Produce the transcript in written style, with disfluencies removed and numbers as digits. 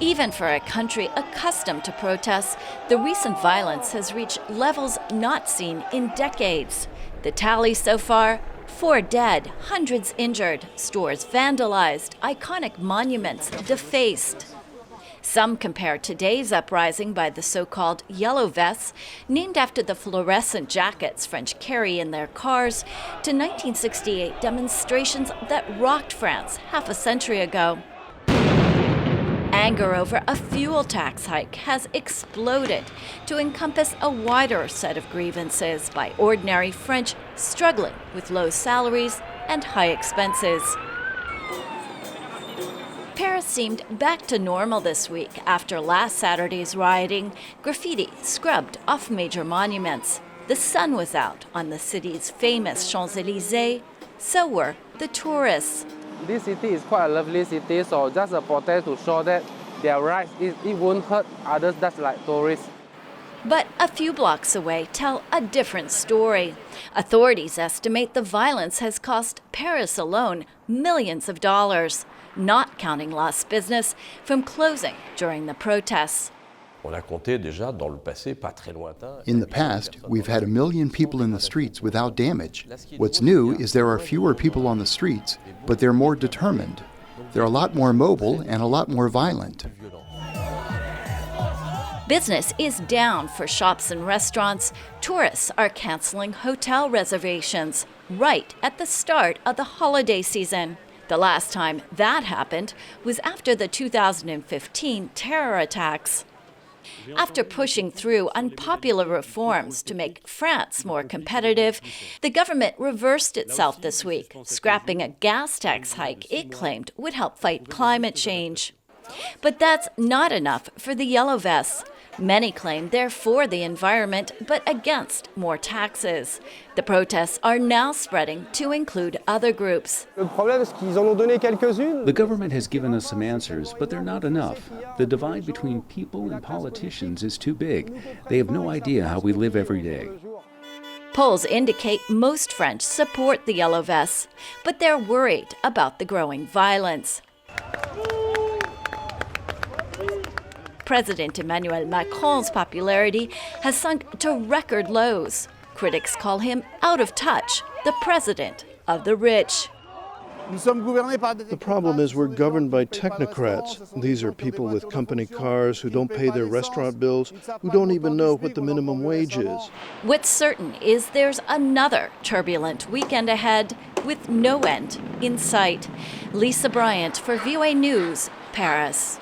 Even for a country accustomed to protests, the recent violence has reached levels not seen in decades. The tally so far: 4 dead, hundreds injured, stores vandalized, iconic monuments defaced. Some compare today's uprising by the so-called Yellow Vests, named after the fluorescent jackets French carry in their cars, to 1968 demonstrations that rocked France half a century ago. Anger over a fuel tax hike has exploded to encompass a wider set of grievances by ordinary French struggling with low salaries and high expenses. Paris seemed back to normal this week after last Saturday's rioting. Graffiti scrubbed off major monuments. The sun was out on the city's famous Champs-Élysées. So were the tourists. This city is quite a lovely city, so just a protest to show that their rights, it won't hurt others that's like tourists. But a few blocks away tell a different story. Authorities estimate the violence has cost Paris alone millions of dollars, not counting lost business from closing during the protests. In the past, we've had 1 million people in the streets without damage. What's new is there are fewer people on the streets, but they're more determined. They're a lot more mobile and a lot more violent. Business is down for shops and restaurants. Tourists are canceling hotel reservations right at the start of the holiday season. The last time that happened was after the 2015 terror attacks. After pushing through unpopular reforms to make France more competitive, the government reversed itself this week, scrapping a gas tax hike it claimed would help fight climate change. But that's not enough for the Yellow Vests. Many claim they're for the environment, but against more taxes. The protests are now spreading to include other groups. The government has given us some answers, but they're not enough. The divide between people and politicians is too big. They have no idea how we live every day. Polls indicate most French support the Yellow Vests, but they're worried about the growing violence. President Emmanuel Macron's popularity has sunk to record lows. Critics call him out of touch, the president of the rich. The problem is we're governed by technocrats. These are people with company cars who don't pay their restaurant bills, who don't even know what the minimum wage is. What's certain is there's another turbulent weekend ahead with no end in sight. Lisa Bryant for VOA News, Paris.